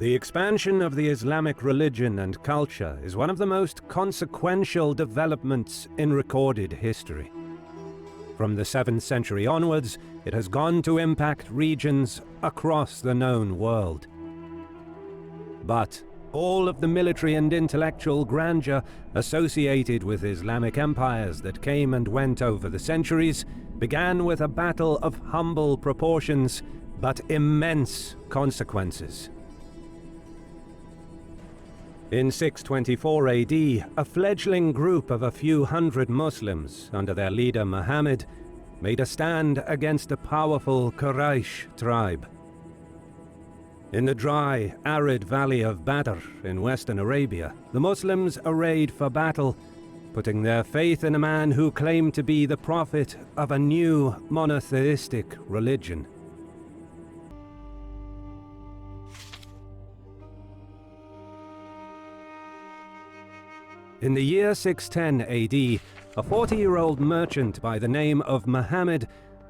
The expansion of the Islamic religion and culture is one of the most consequential developments in recorded history. From the 7th century onwards, it has gone to impact regions across the known world. But all of the military and intellectual grandeur associated with Islamic empires that came and went over the centuries began with a battle of humble proportions but immense consequences. In 624 AD, a fledgling group of a few hundred Muslims, under their leader Muhammad, made a stand against a powerful Quraysh tribe. In the dry, arid valley of Badar in western Arabia, the Muslims arrayed for battle, putting their faith in a man who claimed to be the prophet of a new monotheistic religion. In the year 610 AD, a 40-year-old merchant by the name of Muhammad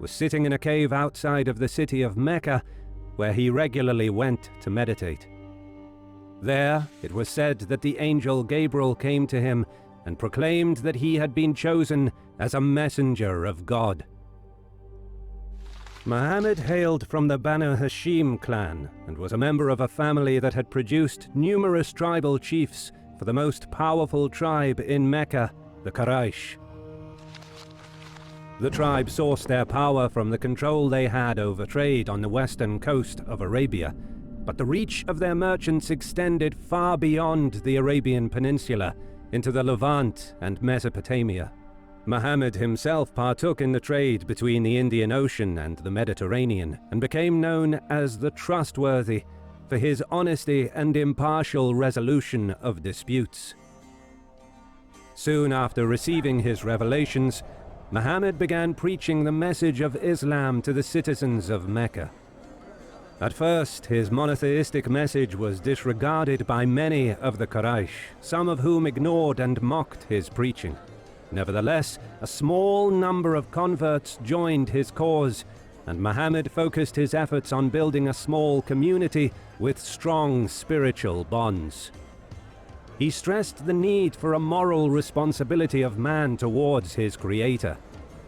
was sitting in a cave outside of the city of Mecca, where he regularly went to meditate. There, it was said that the angel Gabriel came to him and proclaimed that he had been chosen as a messenger of God. Muhammad hailed from the Banu Hashim clan and was a member of a family that had produced numerous tribal chiefs for the most powerful tribe in Mecca, the Quraysh. The tribe sourced their power from the control they had over trade on the western coast of Arabia, but the reach of their merchants extended far beyond the Arabian Peninsula into the Levant and Mesopotamia. Muhammad himself partook in the trade between the Indian Ocean and the Mediterranean and became known as the Trustworthy for his honesty and impartial resolution of disputes. Soon after receiving his revelations, Muhammad began preaching the message of Islam to the citizens of Mecca. At first, his monotheistic message was disregarded by many of the Quraysh, some of whom ignored and mocked his preaching. Nevertheless, a small number of converts joined his cause, and Muhammad focused his efforts on building a small community with strong spiritual bonds. He stressed the need for a moral responsibility of man towards his Creator.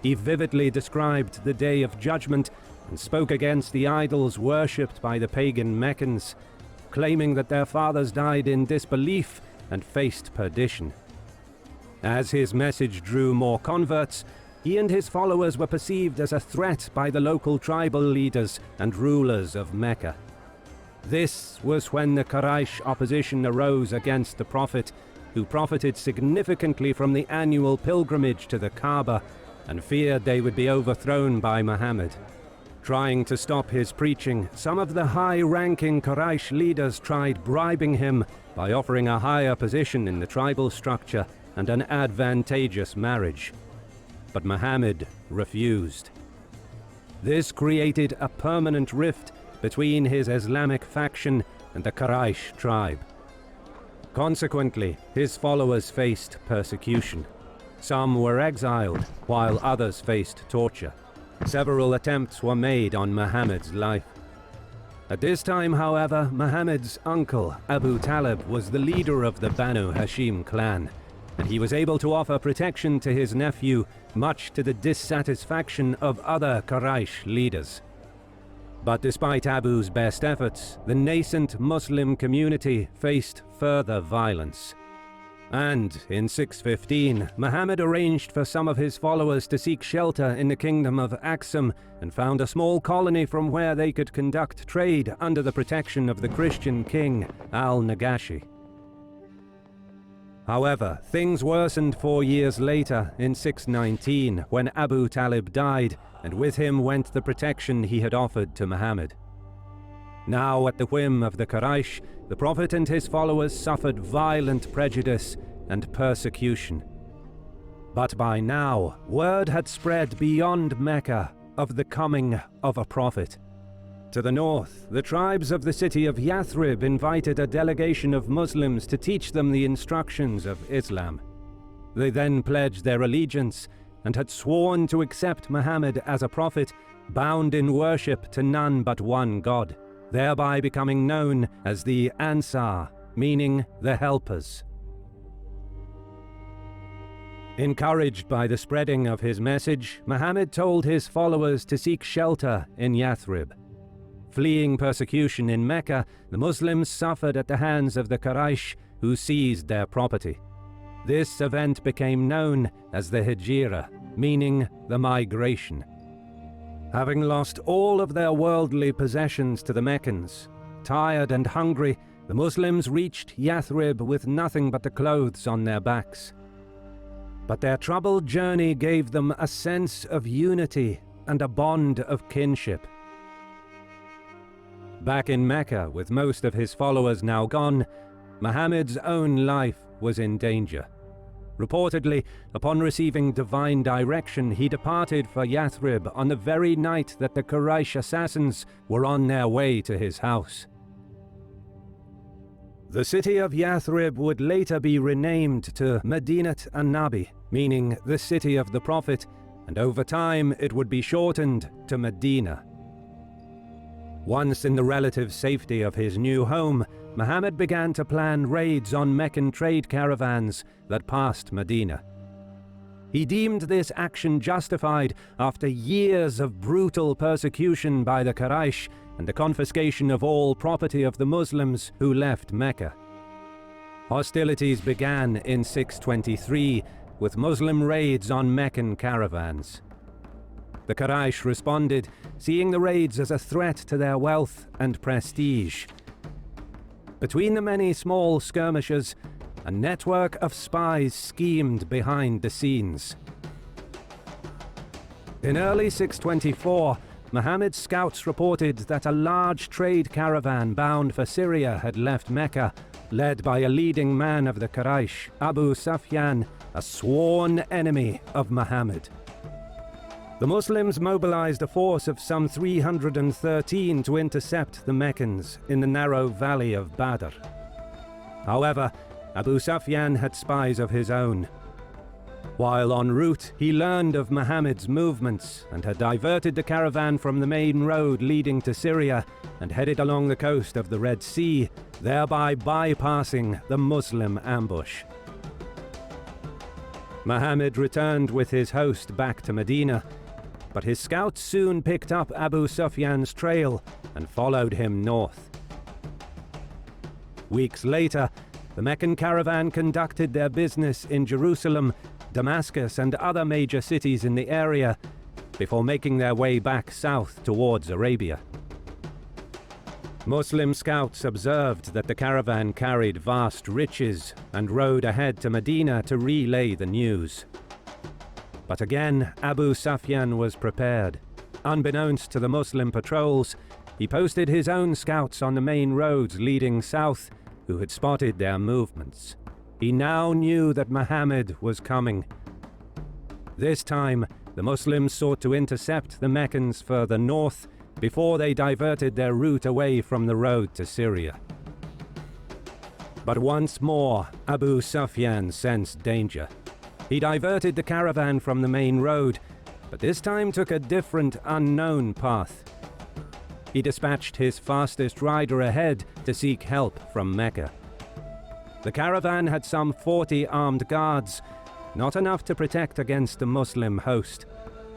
He vividly described the Day of Judgment and spoke against the idols worshipped by the pagan Meccans, claiming that their fathers died in disbelief and faced perdition. As his message drew more converts, he and his followers were perceived as a threat by the local tribal leaders and rulers of Mecca. This was when the Quraysh opposition arose against the Prophet, who profited significantly from the annual pilgrimage to the Kaaba and feared they would be overthrown by Muhammad. Trying to stop his preaching, some of the high-ranking Quraysh leaders tried bribing him by offering a higher position in the tribal structure and an advantageous marriage. But Muhammad refused. This created a permanent rift between his Islamic faction and the Quraysh tribe. Consequently, his followers faced persecution. Some were exiled, while others faced torture. Several attempts were made on Muhammad's life. At this time, however, Muhammad's uncle, Abu Talib, was the leader of the Banu Hashim clan, and he was able to offer protection to his nephew, much to the dissatisfaction of other Quraysh leaders. But despite Abu's best efforts, the nascent Muslim community faced further violence. And in 615, Muhammad arranged for some of his followers to seek shelter in the kingdom of Aksum and found a small colony from where they could conduct trade under the protection of the Christian king, al-Nagashi. However, things worsened 4 years later, in 619, when Abu Talib died, and with him went the protection he had offered to Muhammad. Now, at the whim of the Quraysh, the Prophet and his followers suffered violent prejudice and persecution. But by now, word had spread beyond Mecca of the coming of a prophet. To the north, the tribes of the city of Yathrib invited a delegation of Muslims to teach them the instructions of Islam. They then pledged their allegiance and had sworn to accept Muhammad as a prophet, bound in worship to none but one God. thereby becoming known as the Ansar, meaning the helpers. Encouraged by the spreading of his message, Muhammad told his followers to seek shelter in Yathrib. Fleeing persecution in Mecca, the Muslims suffered at the hands of the Quraysh, who seized their property. This event became known as the Hijriah, meaning the migration. Having lost all of their worldly possessions to the Meccans, tired and hungry, the Muslims reached Yathrib with nothing but the clothes on their backs. But their troubled journey gave them a sense of unity and a bond of kinship. Back in Mecca, with most of his followers now gone, Muhammad's own life was in danger. Reportedly, upon receiving divine direction, he departed for Yathrib on the very night that the Quraysh assassins were on their way to his house. The city of Yathrib would later be renamed to Madinat an-Nabi, meaning the city of the Prophet, and over time it would be shortened to Medina. Once in the relative safety of his new home, Muhammad began to plan raids on Meccan trade caravans that passed Medina. He deemed this action justified after years of brutal persecution by the Quraysh and the confiscation of all property of the Muslims who left Mecca. Hostilities began in 623 with Muslim raids on Meccan caravans. The Quraysh responded, seeing the raids as a threat to their wealth and prestige. Between the many small skirmishes, a network of spies schemed behind the scenes. In early 624, Muhammad's scouts reported that a large trade caravan bound for Syria had left Mecca, led by a leading man of the Quraysh, Abu Sufyan, a sworn enemy of Muhammad. The Muslims mobilized a force of some 313 to intercept the Meccans in the narrow valley of Badar. However, Abu Sufyan had spies of his own. While en route, he learned of Muhammad's movements and had diverted the caravan from the main road leading to Syria and headed along the coast of the Red Sea, thereby bypassing the Muslim ambush. Muhammad returned with his host back to Medina, but his scouts soon picked up Abu Sufyan's trail and followed him north. Weeks later, the Meccan caravan conducted their business in Jerusalem, Damascus, and other major cities in the area before making their way back south towards Arabia. Muslim scouts observed that the caravan carried vast riches and rode ahead to Medina to relay the news. But again, Abu Sufyan was prepared. Unbeknownst to the Muslim patrols, he posted his own scouts on the main roads leading south, who had spotted their movements. He now knew that Muhammad was coming. This time, the Muslims sought to intercept the Meccans further north before they diverted their route away from the road to Syria. But once more, Abu Sufyan sensed danger. He diverted the caravan from the main road, but this time took a different, unknown path. He dispatched his fastest rider ahead to seek help from Mecca. The caravan had some 40 armed guards, not enough to protect against the Muslim host.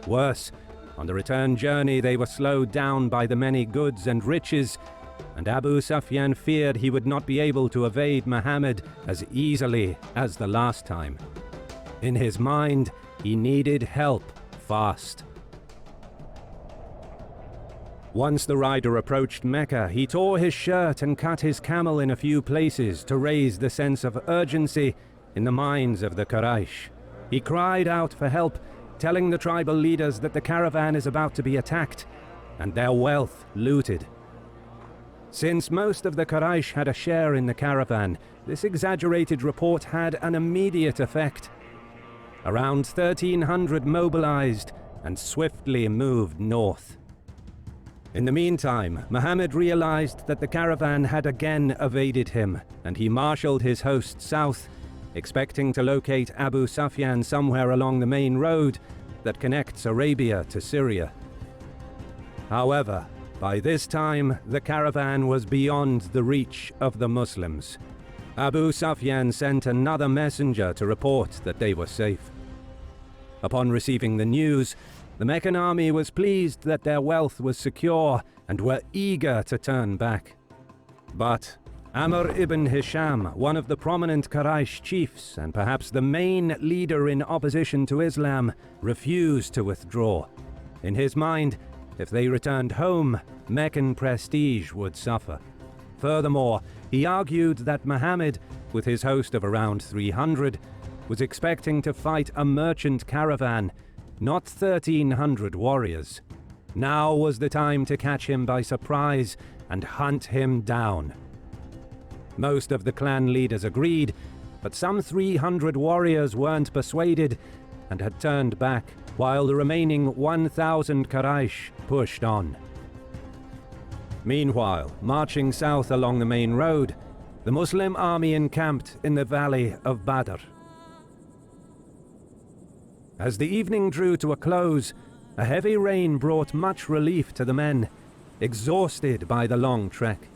Worse, on the return journey they were slowed down by the many goods and riches, and Abu Sufyan feared he would not be able to evade Muhammad as easily as the last time. In his mind, he needed help fast. Once the rider approached Mecca, he tore his shirt and cut his camel in a few places to raise the sense of urgency in the minds of the Quraysh. He cried out for help, telling the tribal leaders that the caravan is about to be attacked and their wealth looted. Since most of the Quraysh had a share in the caravan, this exaggerated report had an immediate effect. Around 1,300 mobilized and swiftly moved north. In the meantime, Muhammad realized that the caravan had again evaded him, and he marshaled his host south, expecting to locate Abu Sufyan somewhere along the main road that connects Arabia to Syria. However, By this time, the caravan was beyond the reach of the Muslims. Abu Sufyan sent another messenger to report that they were safe. Upon receiving the news, the Meccan army was pleased that their wealth was secure and were eager to turn back. But Amr ibn Hisham, one of the prominent Quraysh chiefs and perhaps the main leader in opposition to Islam, refused to withdraw. In his mind, if they returned home, Meccan prestige would suffer. Furthermore, he argued that Muhammad, with his host of around 300, was expecting to fight a merchant caravan, not 1,300 warriors. Now was the time to catch him by surprise and hunt him down. Most of the clan leaders agreed, but some 300 warriors weren't persuaded and had turned back, while the remaining 1,000 Quraysh pushed on. Meanwhile, marching south along the main road, the Muslim army encamped in the valley of Badar. As the evening drew to a close, a heavy rain brought much relief to the men, exhausted by the long trek.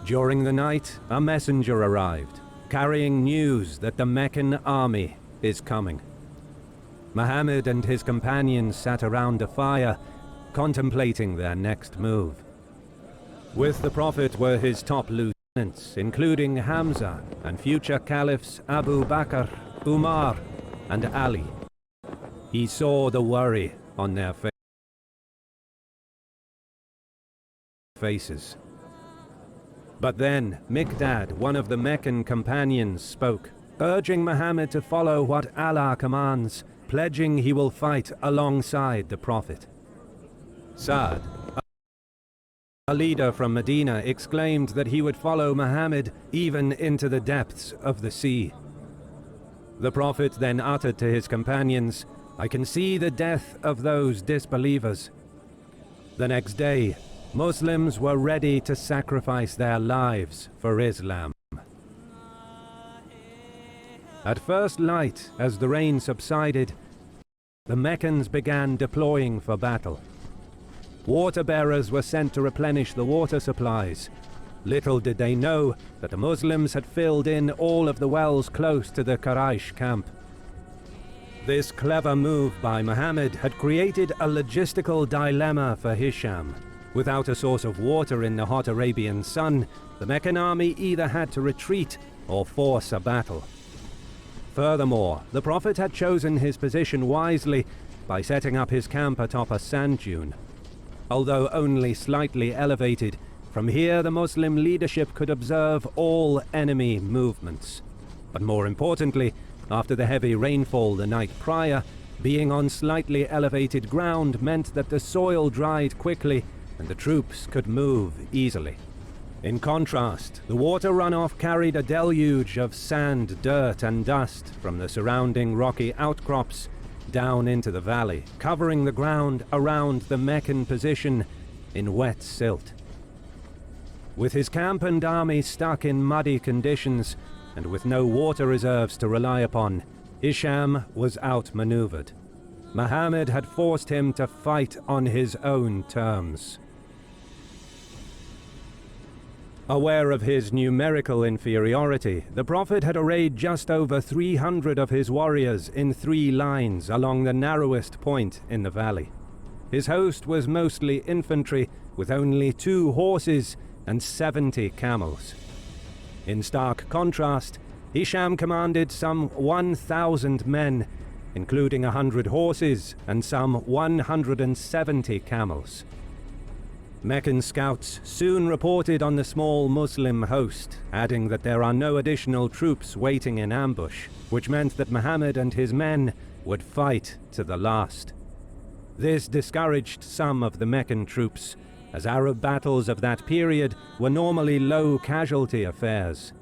During the night, a messenger arrived, carrying news that the Meccan army is coming. Muhammad and his companions sat around a fire, contemplating their next move. With the Prophet were his top lieutenants, including Hamza and future caliphs Abu Bakr, Umar, and Ali. He saw the worry on their faces. But then Miqdad, one of the Meccan companions, spoke, urging Muhammad to follow what Allah commands, pledging he will fight alongside the Prophet. Sa'd, a leader from Medina, exclaimed that he would follow Muhammad even into the depths of the sea. The Prophet then uttered to his companions, "I can see the death of those disbelievers." The next day, Muslims were ready to sacrifice their lives for Islam. At first light, as the rain subsided, the Meccans began deploying for battle. Water bearers were sent to replenish the water supplies. Little did they know that the Muslims had filled in all of the wells close to the Quraysh camp. This clever move by Muhammad had created a logistical dilemma for Hisham. Without a source of water in the hot Arabian sun, the Meccan army either had to retreat or force a battle. Furthermore, the Prophet had chosen his position wisely by setting up his camp atop a sand dune. Although only slightly elevated, from here the Muslim leadership could observe all enemy movements. But more importantly, after the heavy rainfall the night prior, being on slightly elevated ground meant that the soil dried quickly and the troops could move easily. In contrast, the water runoff carried a deluge of sand, dirt and dust from the surrounding rocky outcrops down into the valley, covering the ground around the Meccan position in wet silt. With his camp and army stuck in muddy conditions, and with no water reserves to rely upon, Hisham was outmaneuvered. Muhammad had forced him to fight on his own terms. Aware of his numerical inferiority, the Prophet had arrayed just over 300 of his warriors in 3 lines along the narrowest point in the valley. His host was mostly infantry, with only 2 horses and 70 camels. In stark contrast, Hisham commanded some 1,000 men, including 100 horses and some 170 camels. Meccan scouts soon reported on the small Muslim host, adding that there are no additional troops waiting in ambush, which meant that Muhammad and his men would fight to the last. This discouraged some of the Meccan troops, as Arab battles of that period were normally low-casualty affairs.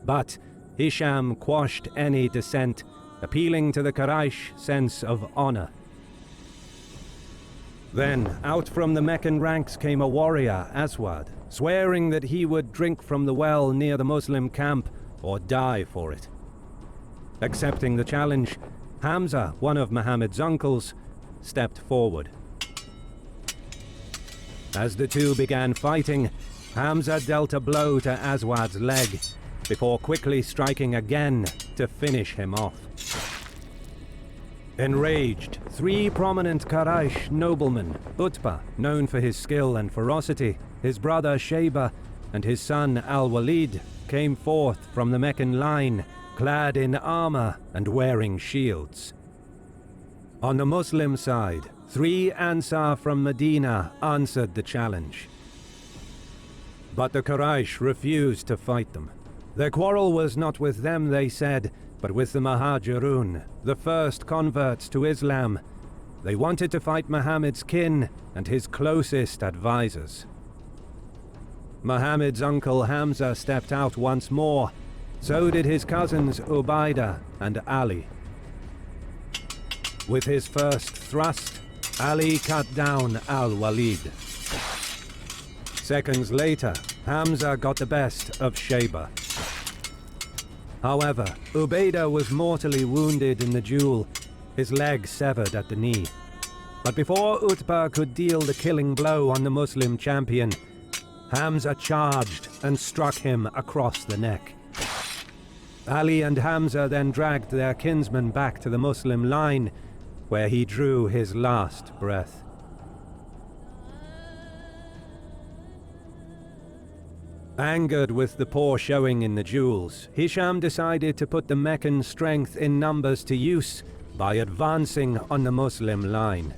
But Hisham quashed any dissent, appealing to the Quraysh sense of honor. Then, out from the Meccan ranks came a warrior, Aswad, swearing that he would drink from the well near the Muslim camp or die for it. Accepting the challenge, Hamza, one of Muhammad's uncles, stepped forward. As the two began fighting, Hamza dealt a blow to Aswad's leg, before quickly striking again to finish him off. Enraged, three prominent Quraysh noblemen, Utbah, known for his skill and ferocity, his brother Shayba, and his son Al-Walid, came forth from the Meccan line, clad in armor and wearing shields. On the Muslim side, three Ansar from Medina answered the challenge. But the Quraysh refused to fight them. Their quarrel was not with them, they said, but with the Muhajirun, the first converts to Islam. They wanted to fight Muhammad's kin and his closest advisors. Muhammad's uncle Hamza stepped out once more. So did his cousins Ubaidah and Ali. With his first thrust, Ali cut down Al-Walid. Seconds later, Hamza got the best of Shayba. However, Ubaidah was mortally wounded in the duel, his leg severed at the knee. But before Utbah could deal the killing blow on the Muslim champion, Hamza charged and struck him across the neck. Ali and Hamza then dragged their kinsman back to the Muslim line, where he drew his last breath. Angered with the poor showing in the duels, Hisham decided to put the Meccan strength in numbers to use by advancing on the Muslim line.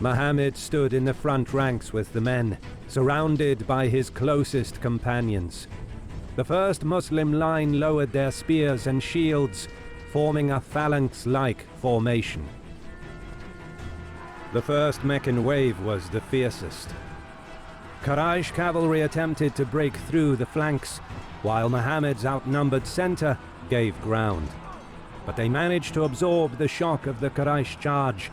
Muhammad stood in the front ranks with the men, surrounded by his closest companions. The first Muslim line lowered their spears and shields, forming a phalanx-like formation. The first Meccan wave was the fiercest. Quraysh cavalry attempted to break through the flanks, while Muhammad's outnumbered center gave ground. But they managed to absorb the shock of the Quraysh charge,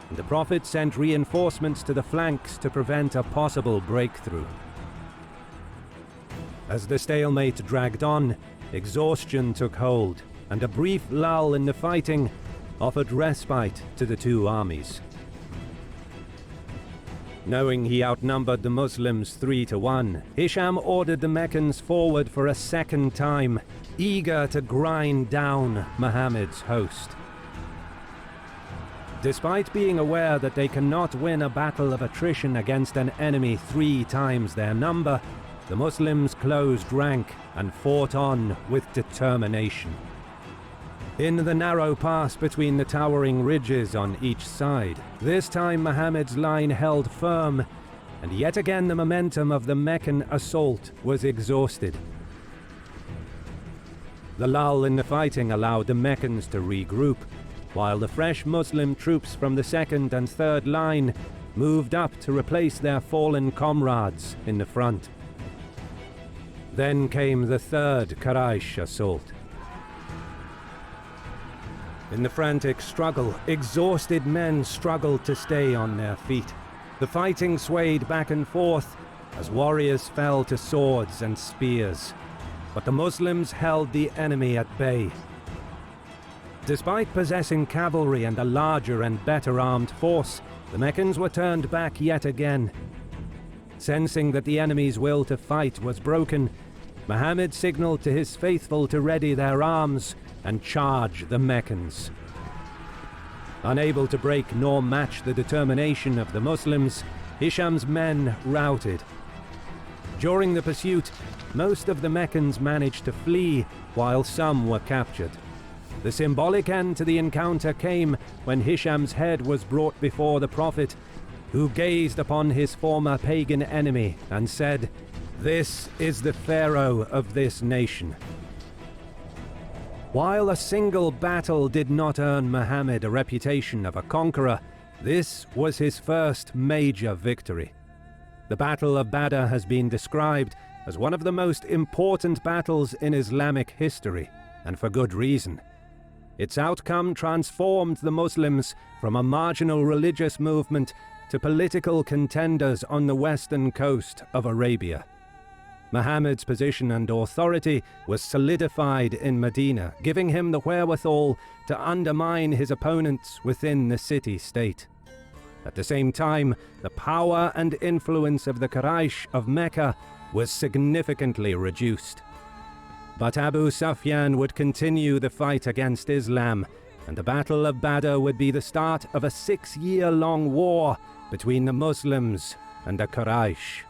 and the Prophet sent reinforcements to the flanks to prevent a possible breakthrough. As the stalemate dragged on, exhaustion took hold, and a brief lull in the fighting offered respite to the two armies. Knowing he outnumbered the Muslims 3-1, Hisham ordered the Meccans forward for a second time, eager to grind down Muhammad's host. Despite being aware that they cannot win a battle of attrition against an enemy 3 times their number, the Muslims closed rank and fought on with determination. In the narrow pass between the towering ridges on each side, this time Muhammad's line held firm, and yet again the momentum of the Meccan assault was exhausted. The lull in the fighting allowed the Meccans to regroup, while the fresh Muslim troops from the second and third line moved up to replace their fallen comrades in the front. Then came the third Quraysh assault. In the frantic struggle, exhausted men struggled to stay on their feet. The fighting swayed back and forth as warriors fell to swords and spears. But the Muslims held the enemy at bay. Despite possessing cavalry and a larger and better armed force, the Meccans were turned back yet again. Sensing that the enemy's will to fight was broken, Muhammad signaled to his faithful to ready their arms and charge the Meccans. Unable to break nor match the determination of the Muslims, Hisham's men routed. During the pursuit, most of the Meccans managed to flee, while some were captured. The symbolic end to the encounter came when Hisham's head was brought before the Prophet, who gazed upon his former pagan enemy and said, "This is the Pharaoh of this nation." While a single battle did not earn Muhammad a reputation of a conqueror, this was his first major victory. The Battle of Badar has been described as one of the most important battles in Islamic history, and for good reason. Its outcome transformed the Muslims from a marginal religious movement to political contenders on the western coast of Arabia. Muhammad's position and authority was solidified in Medina, giving him the wherewithal to undermine his opponents within the city-state. At the same time, the power and influence of the Quraysh of Mecca was significantly reduced. But Abu Sufyan would continue the fight against Islam, and the Battle of Badr would be the start of a 6-year-long war between the Muslims and the Quraysh.